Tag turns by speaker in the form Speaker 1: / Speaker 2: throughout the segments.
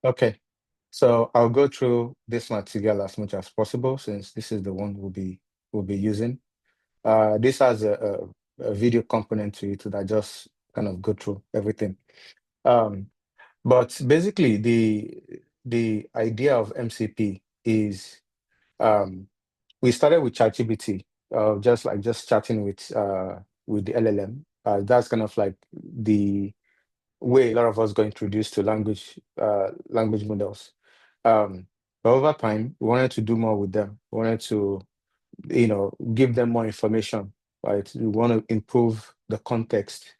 Speaker 1: Okay. So I'll go through this material as much as possible since this is the one we'll be using. This has a video component to it that just kind of go through everything. Um, but basically the idea of MCP is we started with ChatGPT, just chatting with the LLM. That's kind of like the way a lot of us got introduced to language models. Um, but over time, we wanted to do more with them. We wanted to, give them more information, right? We want to improve the context.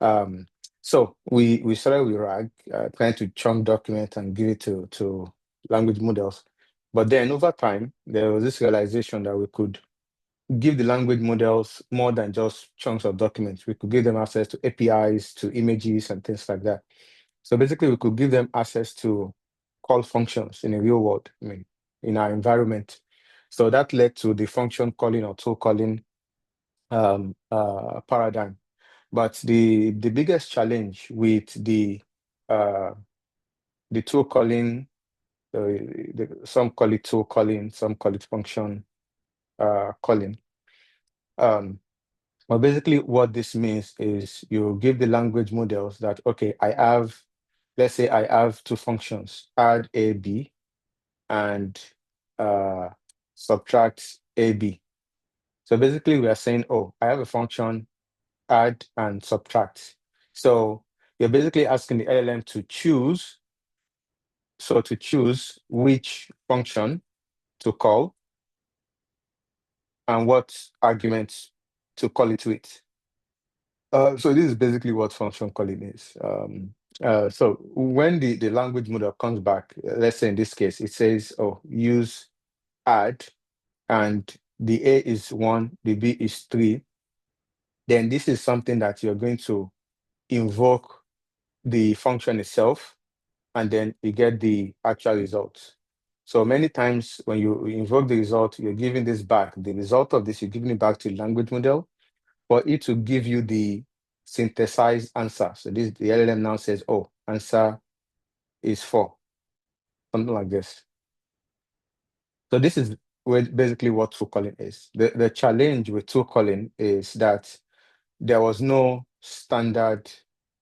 Speaker 1: Um, so we started with RAG, trying to chunk document and give it to language models. But then over time, there was this realization that we could give the language models more than just chunks of documents. We could give them access to APIs, to images, and things like that. So basically, we could give them access to call functions in a real world, I mean, in our environment. So that led to the function calling or tool calling paradigm. But the biggest challenge with uh, the tool calling, some call it tool calling, some call it function calling. Um, Well, basically, what this means is you give the language models that, okay, let's say I have two functions, add A, B, and uh, subtract A, B. So basically, we are saying, oh, I have a function, add and subtract. So you're basically asking the LLM to choose, to choose which function to call and what arguments to call it with. So this is basically what function calling is. So when the language model comes back, let's say in this case, it says, oh, use add, and the A is 1, the B is 3, then this is something that you're going to invoke the function itself, and then you get the actual result. So many times when you invoke the result, you're giving this back. The result of this, you're giving it back to the language model for it to give you the synthesized answer. So the LLM now says, oh, answer is 4, something like this. So this is basically what tool calling is. The challenge with tool calling is that there was no standard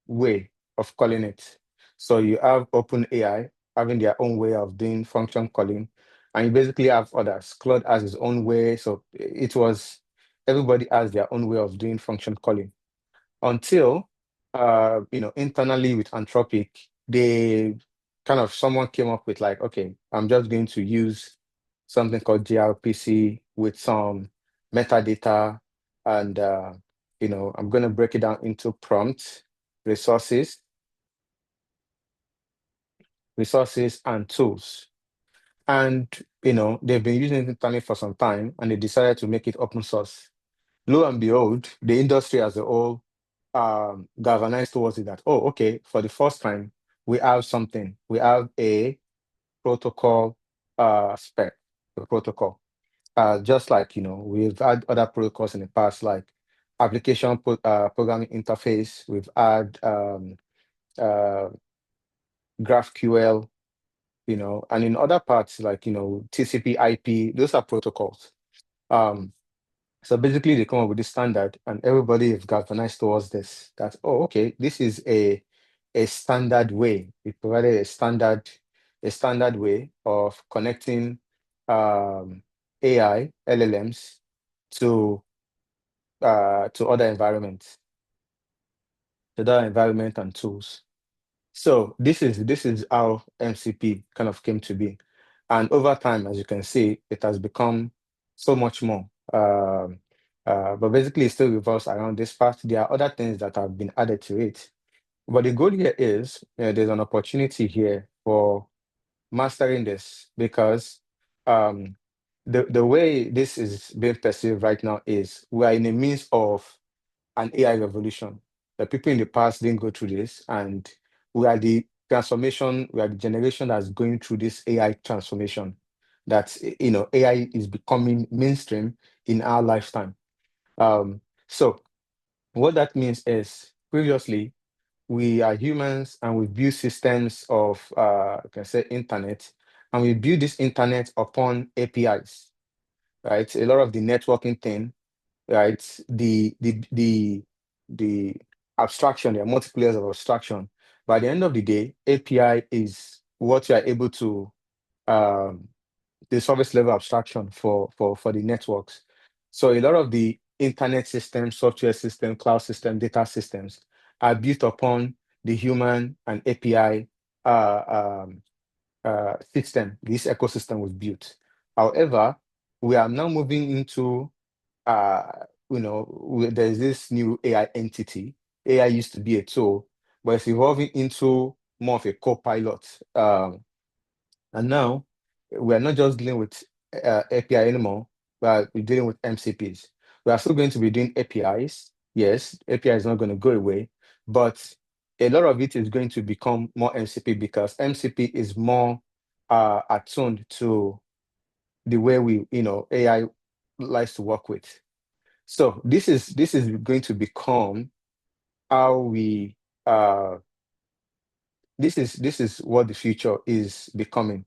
Speaker 1: way of calling it. So you have OpenAI having their own way of doing function calling, and you basically have others. Claude has his own way. So everybody has their own way of doing function calling until internally with Anthropic, they kind of someone came up with like, okay, I'm just going to use something called JRPC with some metadata, and I'm going to break it down into prompts, resources, and tools. And they've been using it internally for some time, and they decided to make it open source. Lo and behold, the industry as a whole galvanized towards it that, oh, okay, for the first time, we have something. We have a protocol spec, a protocol. Just like, we've had other protocols in the past, like programming interface, we've had uh, GraphQL, and in other parts, like, TCP IP, those are protocols. Um, So basically, they come up with this standard, and everybody is galvanized towards this. That, oh, okay, this is a standard way. We provided a standard way of connecting AI LLMs to other environments, and tools. So this is how MCP kind of came to be. And over time, as you can see, it has become so much more. But basically, it still revolves around this part. There are other things that have been added to it. But the goal here is there's an opportunity here for mastering this because um, the way this is being perceived right now is we are in the midst of an AI revolution. The people in the past didn't go through this, and we are the generation that's going through this AI transformation. That AI is becoming mainstream in our lifetime. So what that means is previously we are humans and we build systems of, you can say, internet, and we build this internet upon APIs, right? A lot of the networking thing, right? The abstraction, there are multiple layers of abstraction. By the end of the day, API is what you are able to, um, the service level abstraction for the networks. So a lot of the internet systems, software system, cloud system, data systems are built upon the human and API system. This ecosystem was built. However, we are now moving into uh, there's this new AI entity. AI used to be a tool, but it's evolving into more of a co-pilot. And now we are not just dealing with API anymore, but we're dealing with MCPs. We are still going to be doing APIs. Yes, API is not going to go away, but a lot of it is going to become more MCP because MCP is more attuned to the way AI likes to work with. So this is going to become how we this is what the future is becoming.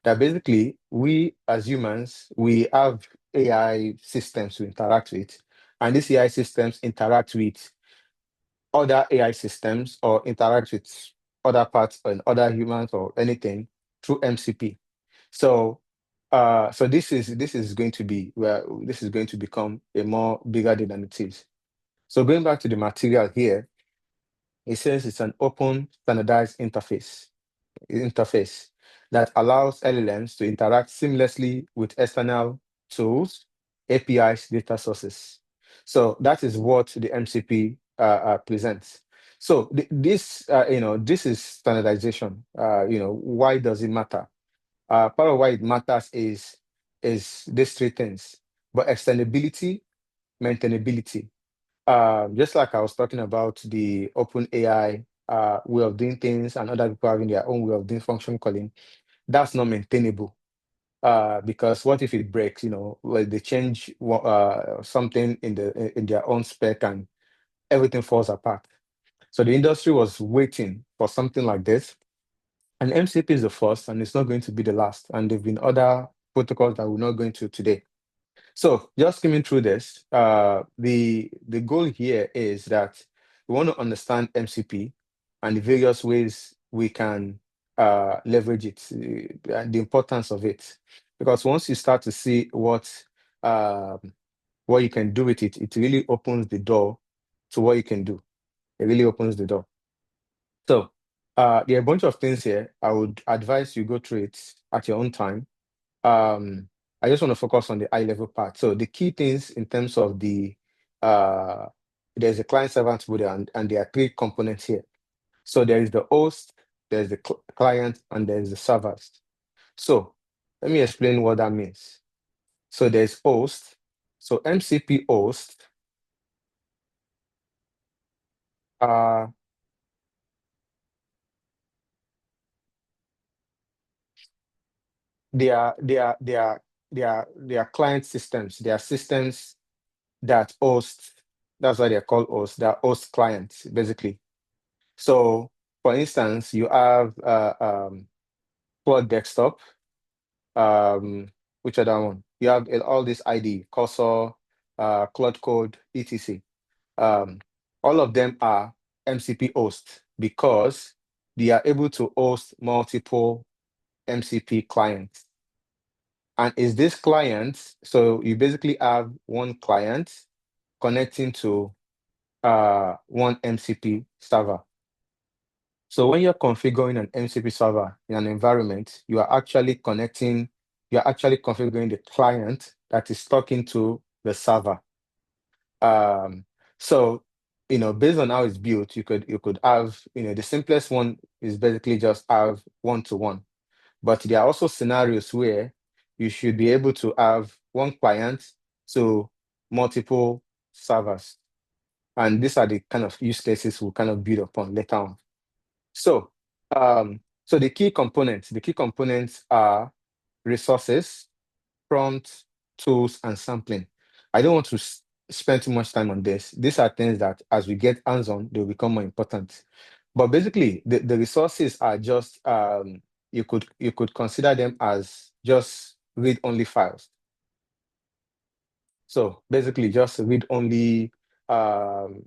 Speaker 1: That basically we as humans, we have AI systems to interact with, and these AI systems interact with other AI systems or interact with other parts and other humans or anything through MCP. So so this is going to be where this is going to become a more bigger deal than it is. So going back to the material here, it says it's an open standardized interface that allows LLMs to interact seamlessly with external tools, APIs, data sources. So that is what the MCP presents. So this is standardization. Why does it matter? Part of why it matters is these three things, but extendability, maintainability. Just like I was talking about the open AI way of doing things and other people having their own way of doing function calling, that's not maintainable. Because what if it breaks? Like they change something in their own spec and everything falls apart. So the industry was waiting for something like this, and MCP is the first, and it's not going to be the last. And there've been other protocols that we're not going to today. So just skimming through this, the goal here is that we want to understand MCP and the various ways we can leverage it, and the importance of it. Because once you start to see uh, what you can do with it, it really opens the door to what you can do. It really opens the door. So there are a bunch of things here. I would advise you go through it at your own time. um, I just want to focus on the high level part. So the key things in terms of uh, there's a client servant model, and there are three components here. So there is the host, there's the client, and there's the servers. So let me explain what that means. So there's host. So MCP host, uh, they are client systems. They are systems that host. That's why they're called hosts. They're host clients, basically. So, for instance, you have Claude Desktop, um, which other one? You have all this ID, Cursor, Claude Code, etc. Um, all of them are MCP hosts because they are able to host multiple MCP clients. And is this client, so you basically have one client connecting to one MCP server. So when you're configuring an MCP server in an environment, you are actually configuring the client that is talking to the server. Um, so, based on how it's built, you could have, the simplest one is basically just have one-to-one. But there are also scenarios where you should be able to have one client to multiple servers. And these are the kind of use cases we'll kind of build upon later on. So, so the key components are resources, prompts, tools, and sampling. I don't want to spend too much time on this. These are things that, as we get hands-on, they'll become more important. But basically, the resources are just you could consider them as just read-only files. So basically, just read-only um,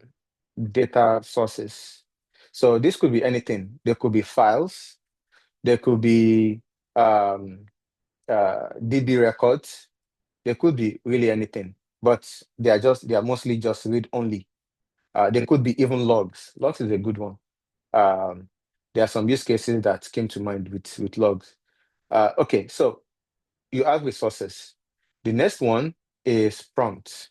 Speaker 1: data sources. So this could be anything. There could be files. There could be DB records. There could be really anything, but they are mostly just read-only. There could be even logs. Logs is a good one. Um, there are some use cases that came to mind with logs. Okay, so you have resources. The next one is prompts.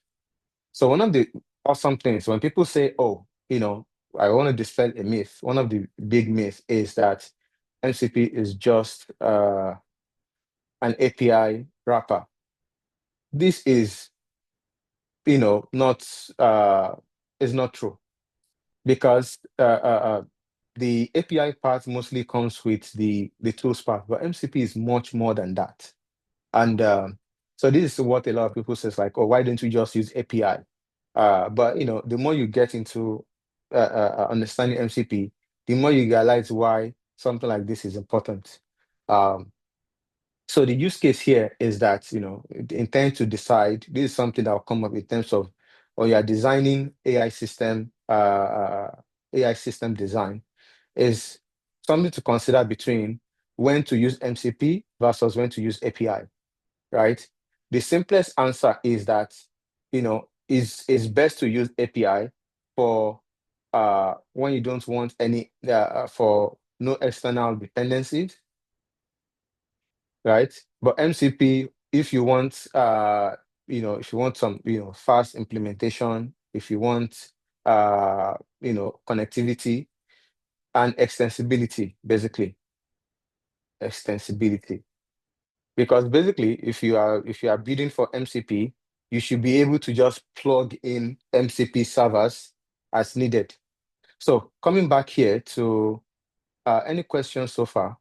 Speaker 1: So one of the awesome things when people say, "Oh, I want to dispel a myth," one of the big myths is that MCP is just an API wrapper. This is, not is not true because the API part mostly comes with the tools part, but MCP is much more than that. And so this is what a lot of people says like, "Oh, why don't you just use API?" But the more you get into understanding MCP, the more you realize why something like this is important. Um, so the use case here is that intend to decide. This is something that will come up in terms of, or you are designing AI system design is something to consider between when to use MCP versus when to use API, right? The simplest answer is that, is best to use API for when you don't want any for no external dependencies, right? But MCP, if you want if you want some, fast implementation, if you want connectivity and extensibility, basically extensibility. Because basically, if you are bidding for MCP, you should be able to just plug in MCP servers as needed. So coming back here to any questions so far?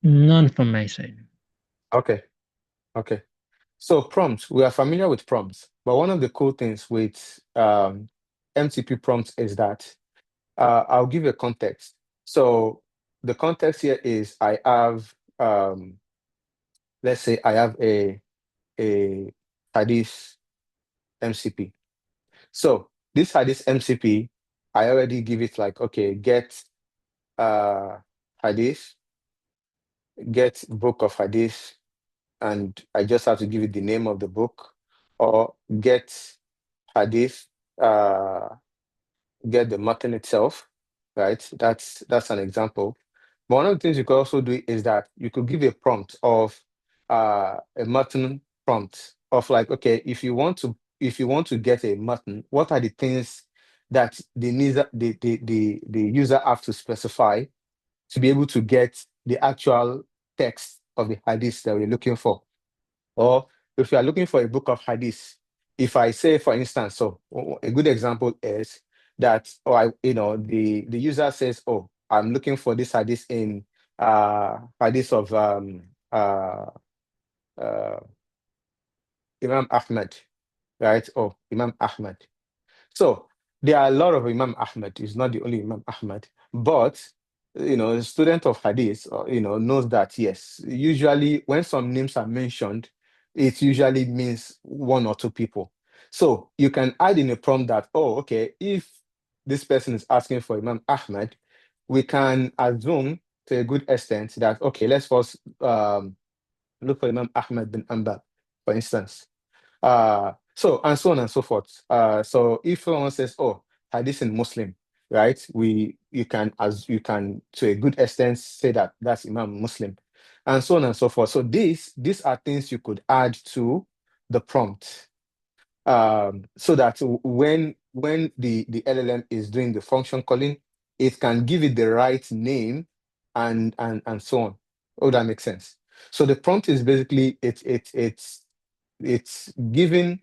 Speaker 2: None from my side.
Speaker 1: Okay, okay. So prompts, we are familiar with prompts, but one of the cool things with MCP prompts is that I'll give you a context. So the context here is I have let's say I have a Hadith MCP. So this Hadith MCP, I already give it like, okay, get uh Hadith, get book of Hadith, and I just have to give it the name of the book, or get Hadith, uh get the mutton itself, right? That's an example. But one of the things you could also do is that you could give a prompt of a mutton prompt of like, okay, if you want to get a mutton, what are the things that the user have to specify to be able to get the actual text of the hadith that we're looking for? Or if you are looking for a book of hadith, if I say, for instance, so a good example is that, or the user says, "Oh, I'm looking for this hadith in hadith of uh, uh, Imam Ahmed, right? Oh, Imam Ahmed." So there are a lot of Imam Ahmed. He's not the only Imam Ahmed, but a student of Hadith, knows that yes, usually when some names are mentioned, it usually means one or two people. So you can add in a prompt that, oh, okay, if this person is asking for Imam Ahmed, we can assume to a good extent that okay, let's first look for Imam Ahmed bin Ambal, for instance. So and so on and so forth. So if someone says, "Oh, hadith in Muslim," right? You can to a good extent say that that's Imam Muslim, and so on and so forth. So these are things you could add to the prompt, so that when the LLM is doing the function calling, it can give it the right name and so on. Oh, that makes sense. So the prompt is basically it's giving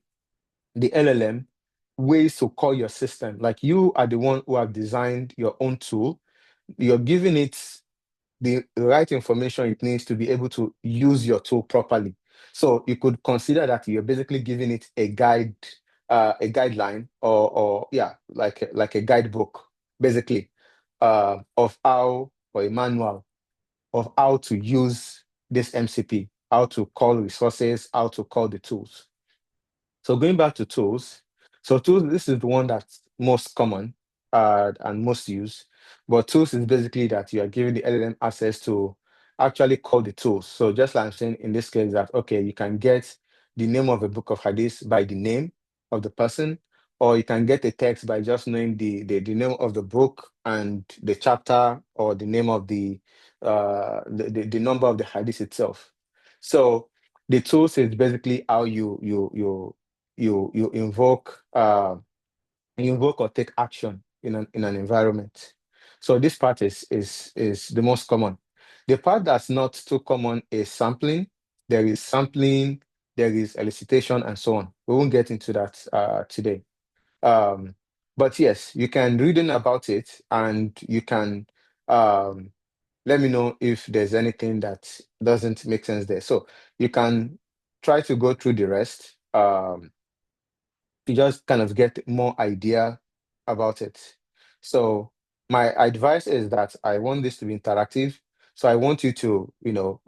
Speaker 1: the LLM ways to call your system. Like you are the one who have designed your own tool. You're giving it the right information it needs to be able to use your tool properly. So you could consider that you're basically giving it a guide a guideline or yeah, like a guidebook, basically, of how, or a manual of how to use this MCP, how to call resources, how to call the tools. So going back to tools, so tools, this is the one that's most common and most used. But tools is basically that you are giving the LLM access to actually call the tools. So just like I'm saying in this case that, okay, you can get the name of a book of hadith by the name of the person, or you can get a text by just knowing the name of the book and the chapter or the name of the number of the hadith itself. So the tools is basically how you invoke or take action in an environment. So this part is the most common. The part that's not too common is sampling. There is sampling, there is elicitation, and so on. We won't get into that today. Um, but yes, you can read in about it, and you can um, let me know if there's anything that doesn't make sense there. So you can try to go through the rest. To just kind of get more idea about it. So my advice is that I want this to be interactive. So I want you to,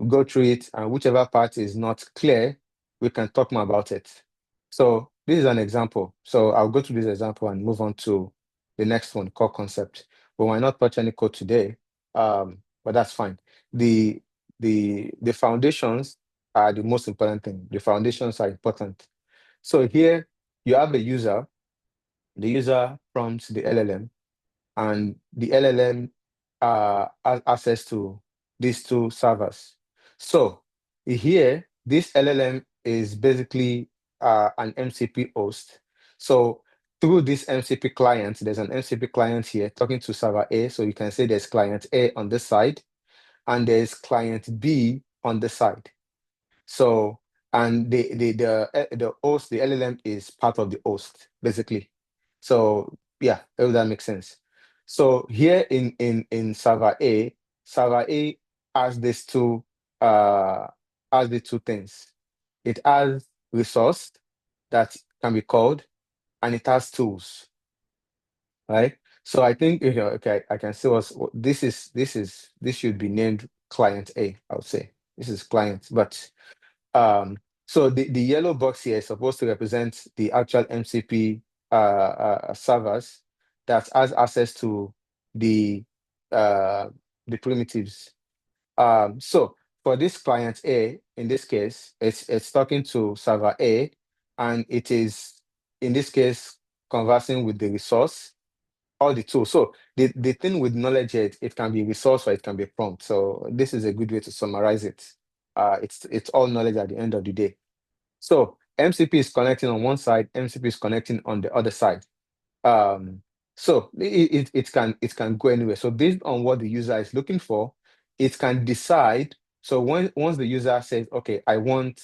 Speaker 1: go through it, and whichever part is not clear, we can talk more about it. So this is an example. So I'll go through this example and move on to the next one, core concept. We might not touch any code today, but that's fine. The foundations are the most important thing. The foundations are important. So here you have a user, the user prompts the LLM, and the LLM has access to these two servers. So here, this LLM is basically an MCP host. So through this MCP client, there's an MCP client here talking to server A. So you can say there's client A on this side, and there's client B on this side. So, and the host, the LLM is part of the host, basically. So yeah, if that makes sense. So here in server A has these two has the two things. It has resource that can be called, and it has tools, right? So I think, okay, I can see this should be named client A, I would say. This is client, but so the yellow box here is supposed to represent the actual MCP servers that has access to the uh, the primitives. So for this client A, in this case, it's talking to server A, and it is in this case conversing with the resource all the tools. So the thing with knowledge, it can be resource or it can be prompt. So this is a good way to summarize it. It's all knowledge at the end of the day. So MCP is connecting on one side, MCP is connecting on the other side. Um, so it can go anywhere. So based on what the user is looking for, it can decide. So once the user says, okay, I want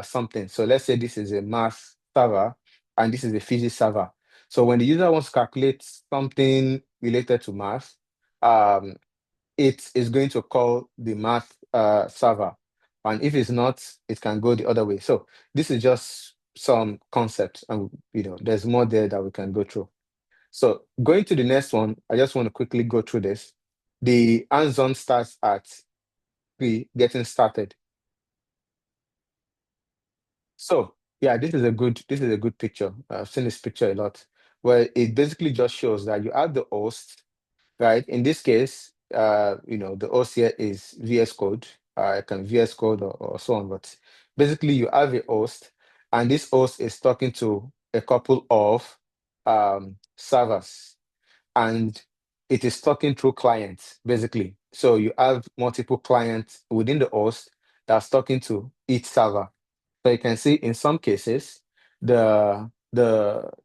Speaker 1: something. So let's say this is a math server and this is a physics server. So when the user wants to calculate something related to math, um, it is going to call the math server. And if it's not, it can go the other way. So this is just some concepts, and there's more there that we can go through. So going to the next one, I just want to quickly go through this. The hands-on starts at 3, getting started. So yeah, this is a good picture. I've seen this picture a lot, where it basically just shows that you have the host, right? In this case, the host here is VS Code. It can VS Code or so on, but basically you have a host, and this host is talking to a couple of servers, and it is talking through clients, basically. So you have multiple clients within the host that's talking to each server. So you can see in some cases, the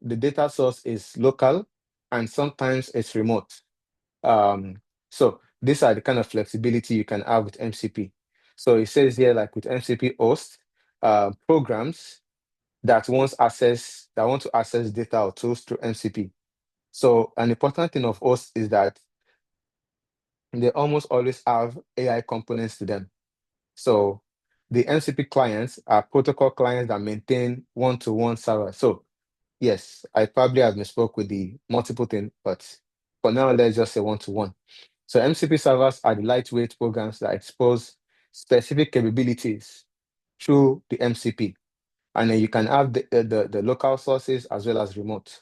Speaker 1: data source is local, and sometimes it's remote. Um, so these are the kind of flexibility you can have with MCP. So it says here, like with MCP host, programs that want to access data or tools through MCP. So an important thing of hosts is that they almost always have AI components to them. So the MCP clients are protocol clients that maintain one-to-one server. So yes, I probably have misspoke with the multiple thing, but for now, let's just say one-to-one. So MCP servers are the lightweight programs that expose specific capabilities through the MCP. And then you can have the local sources as well as remote.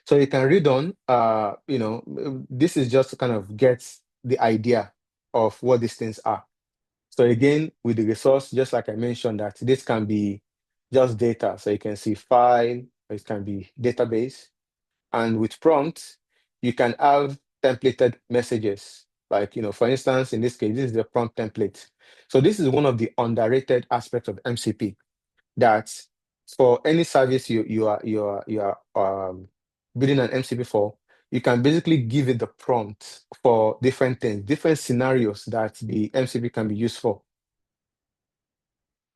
Speaker 1: So you can read on, this is just to kind of get the idea of what these things are. So again, with the resource, just like I mentioned, that this can be just data. So you can see file, or it can be database. And with prompts, you can have templated messages. Like, for instance, in this case, this is the prompt template. So this is one of the underrated aspects of MCP, that for any service you are building an MCP for, you can basically give it the prompt for different things, different scenarios that the MCP can be used for.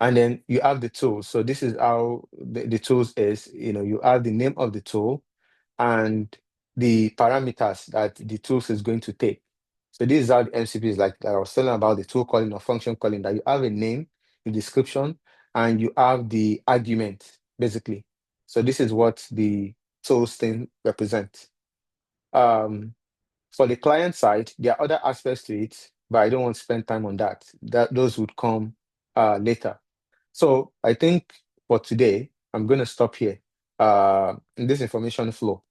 Speaker 1: And then you have the tools. So this is how the tools is, you have the name of the tool and the parameters that the tools is going to take. So this is how the MCP is like that I was telling about the tool calling or function calling, that you have a name, the description, and you have the argument, basically. So this is what the tools thing represents. For the client side, there are other aspects to it, but I don't want to spend time on that. Those would come later. So I think for today, I'm going to stop here in this information flow.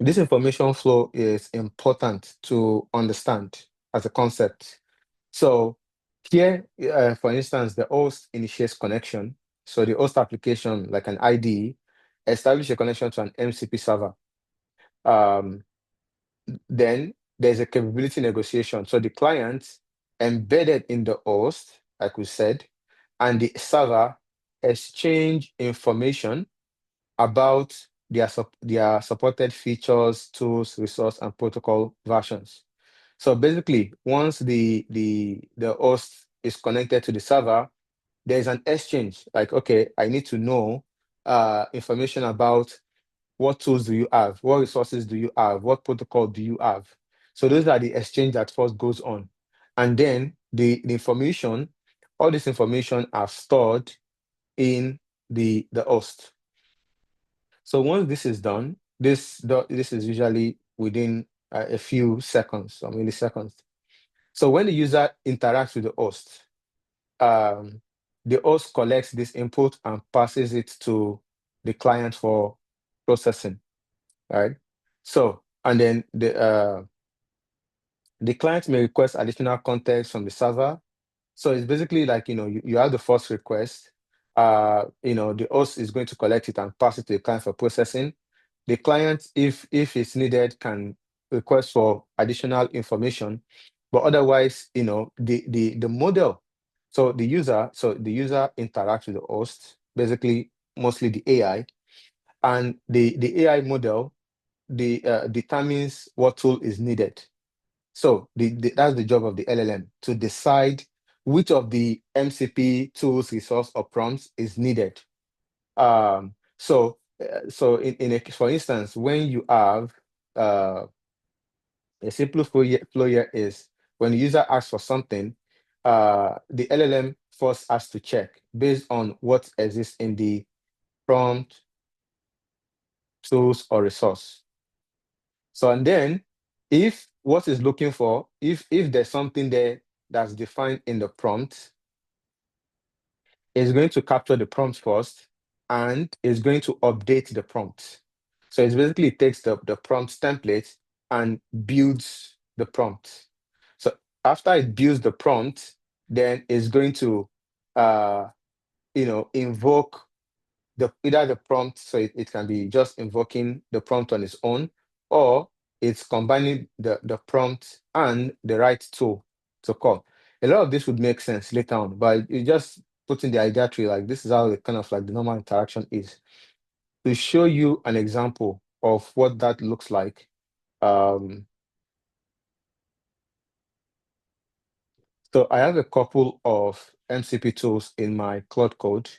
Speaker 1: This information flow is important to understand as a concept. So here, for instance, the host initiates connection. So the host application, like an IDE, establish a connection to an MCP server. Um, then there's a capability negotiation. So the client embedded in the host, like we said, and the server exchange information about their supported features, tools, resource, and protocol versions. So basically, once the host is connected to the server, there's an exchange. Like, okay, I need to know information about what tools do you have, what resources do you have, what protocol do you have. So those are the exchange that first goes on. And then the information, all this information are stored in the host. So once this is done, this is usually within a few seconds or milliseconds. So when the user interacts with um, the host collects this input and passes it to the client for processing, right? So, and then the client may request additional context from the server. So it's basically like, you have the first request, the host is going to collect it and pass it to the client for processing. The client, if it's needed, can request for additional information, but otherwise, the model. So the user interacts with the host, basically mostly the AI, and the AI model determines what tool is needed. So that's the job of the LLM, to decide which of the MCP tools, resource, or prompts is needed. So for instance, when you have uh, a simple flow here is when the user asks for something, the LLM first has to check based on what exists in the prompt, tools, or resource. So, and then if what is looking for, if there's something there that's defined in the prompt, it's going to capture the prompt first and is going to update the prompt. So it's basically takes the prompt template and builds the prompt. So after it builds the prompt, then it's going to invoke either the prompt, so it can be just invoking the prompt on its own, or it's combining the prompt and the right tool to call. A lot of this would make sense later on, but it just putting the idea tree, like this is how the kind of like the normal interaction is. To show you an example of what that looks like, so I have a couple of MCP tools in my Claude Code.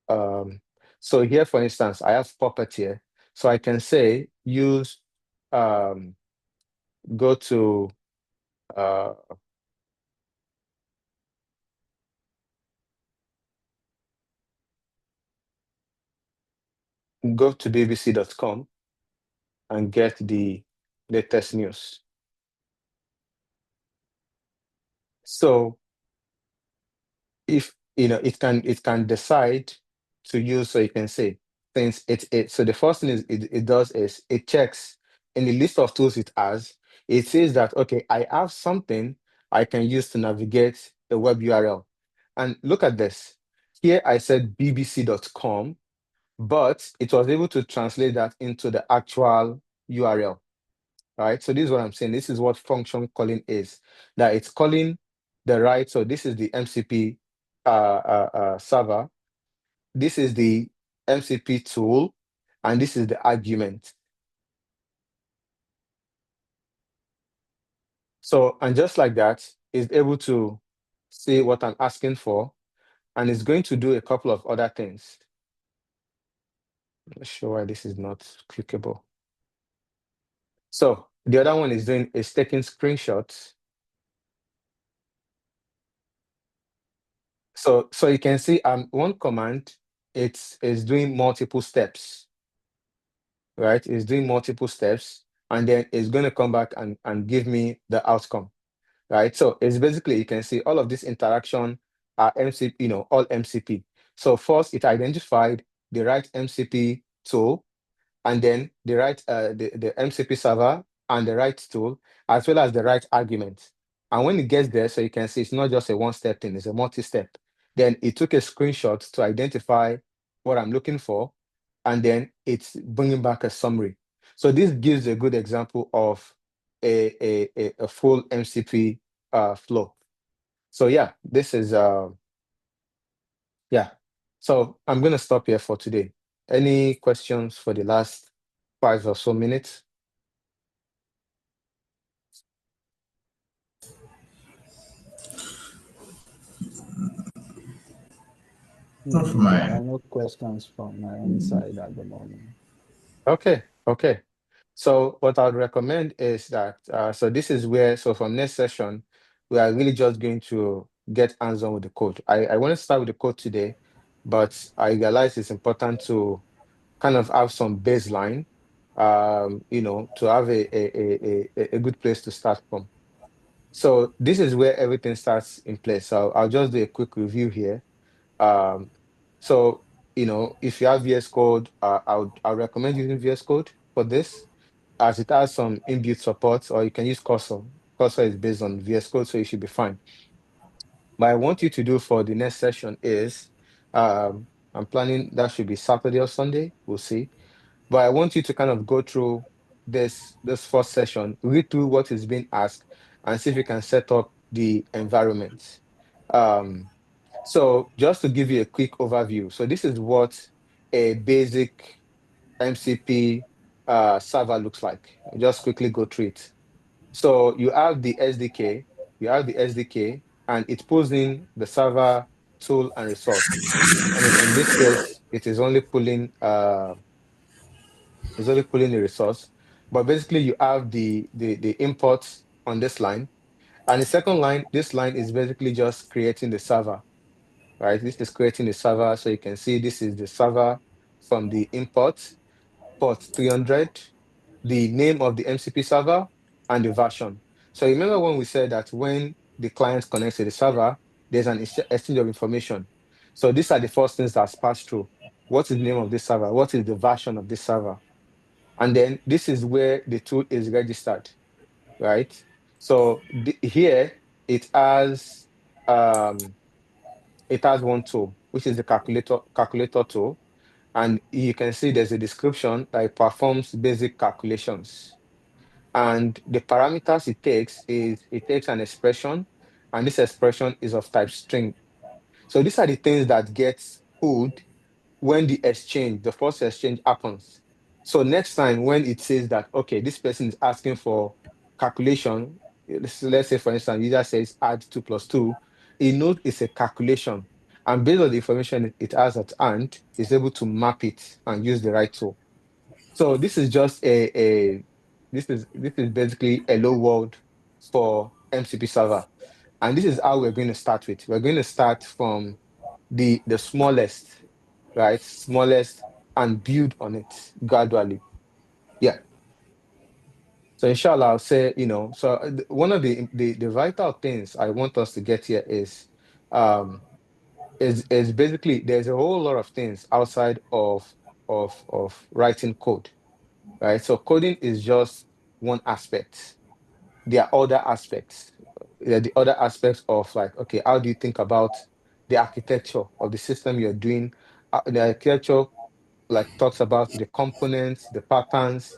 Speaker 1: Um, so here, for instance, I have Puppet here. So I can say use, um, go to, uh, go to bbc.com and get the latest news. So if it can decide to use, so you can say, since so the first thing it does is it checks in the list of tools it has, it says that, okay, I have something I can use to navigate the web URL. And look at this. Here I said bbc.com, but it was able to translate that into the actual URL. Right? So this is what I'm saying. This is what function calling is. That it's calling the right. So this is the MCP server. This is the MCP tool, and this is the argument. So, and just like that, it's able to see what I'm asking for, and it's going to do a couple of other things. I'm not sure why this is not clickable. So the other one is taking screenshots. So you can see one command, it's doing multiple steps, right? It's doing multiple steps, and then it's going to come back and give me the outcome, right? So it's basically, you can see all of this interaction are MCP, all MCP. So first it identified the right MCP tool, and then the MCP server and the right tool, as well as the right argument. And when it gets there, so you can see it's not just a one-step thing, it's a multi-step. Then it took a screenshot to identify what I'm looking for, and then it's bringing back a summary. So this gives a good example of a full MCP flow. So yeah, this is yeah. So I'm gonna stop here for today. Any questions for the last 5 or so minutes?
Speaker 3: Not for
Speaker 4: There are
Speaker 3: mine.
Speaker 4: no questions from my own side at the moment.
Speaker 1: Okay. So what I'd recommend is that, so this is where, so from next session, we are really just going to get hands-on with the code. I want to start with the code today, but I realize it's important to kind of have some baseline, to have a good place to start from. So this is where everything starts in place. So I'll just do a quick review here. Um, so, if you have VS Code, I'll recommend using VS Code for this, as it has some inbuilt support, or you can use Cursor. Cursor is based on VS Code, so you should be fine. What I want you to do for the next session is, I'm planning that should be Saturday or Sunday, we'll see. But I want you to kind of go through this first session, read through what is being asked, and see if you can set up the environment. Um, so just to give you a quick overview, so this is what a basic MCP server looks like. I'll just quickly go through it. So you have the SDK, and it pulls in the server tool and resource. And in this case, it's only pulling the resource. But basically, you have the imports on this line. And the second line, this line is basically just creating the server, right? This is creating the server. So you can see this is the server from the import, port 300, the name of the MCP server, and the version. So remember when we said that when the client connects to the server, there's an exchange of information. So these are the first things that's passed through. What is the name of this server? What is the version of this server? And then this is where the tool is registered, right? So here it has um, one tool, which is the calculator tool. And you can see there's a description that it performs basic calculations. And the parameters it takes an expression, and this expression is of type string. So these are the things that gets pulled when the first exchange happens. So next time when it says that, okay, this person is asking for calculation, let's say for instance, user says add 2 plus 2, it knows it's a calculation. And based on the information it has at hand, it's able to map it and use the right tool. So this is just this is basically a low world for MCP server. And this is how we're going to start with. We're going to start from the smallest, right? Smallest and build on it gradually. Yeah. So inshallah, I'll say, so one of the vital things I want us to get here um is basically there's a whole lot of things outside of writing code, right? So coding is just one aspect. There are other aspects. There are the other aspects of like, okay, how do you think about the architecture of the system you're doing? The architecture like talks about the components, the patterns.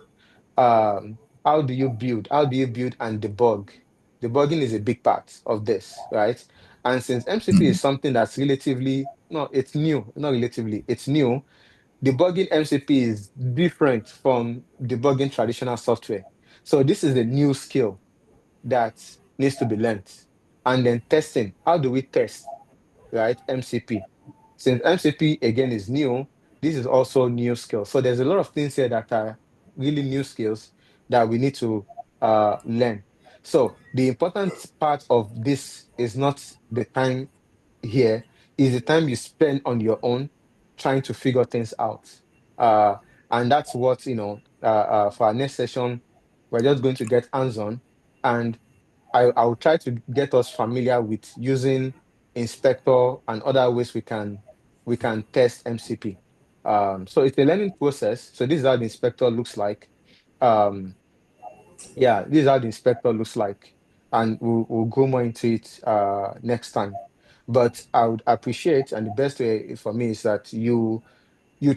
Speaker 1: How do you build? How do you build and debug? Debugging is a big part of this, right? And since MCP is something that's relatively, no, it's new, not relatively, it's new. Debugging MCP is different from debugging traditional software. So this is a new skill that needs to be learned. And then testing. How do we test, right? MCP. Since MCP again is new, this is also new skills. So there's a lot of things here that are really new skills that we need to learn. So the important part of this is not the time here, is the time you spend on your own trying to figure things out. Uh, and that's what, for our next session, we're just going to get hands-on. And I'll try to get us familiar with using inspector and other ways we can test MCP. So it's a learning process. So this is how the inspector looks like. Um, yeah, this is how the inspector looks like, and we'll go more into it next time. But I would appreciate, and the best way for me is that you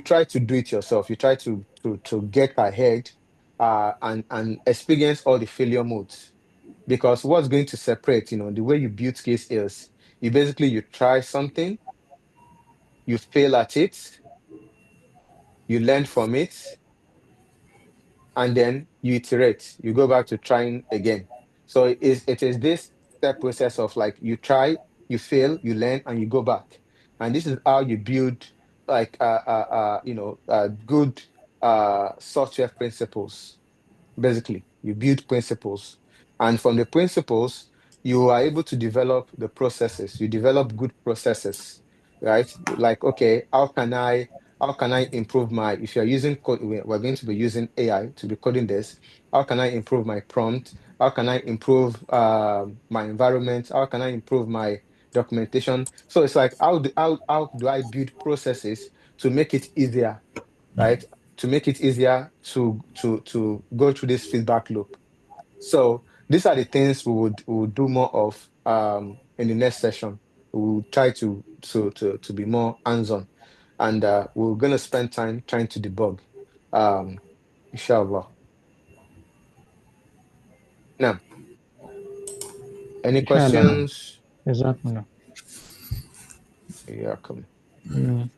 Speaker 1: try to do it yourself. You try to get ahead and experience all the failure modes, because what's going to separate, the way you build skills is you try something, you fail at it, you learn from it, and then you iterate. You go back to trying again. So it is this step process of like you try, you fail, you learn, and you go back. And this is how you build like good software principles. Basically, you build principles, and from the principles, you are able to develop the processes. You develop good processes, right? Like, okay, how can I improve my, if you're using code, we're going to be using AI to be coding this. How can I improve my prompt? How can I improve my environment? How can I improve my documentation? So it's like, how do I build processes to make it easier, right? To make it easier to go through this feedback loop. So these are the things we would do more of in the next session. We'll try to be more hands-on, and we're gonna spend time trying to debug. Um, inshallah. Now, any
Speaker 2: Inshallah.
Speaker 1: questions?
Speaker 2: Jazakumullah.
Speaker 1: Yeah, come.
Speaker 2: Mm.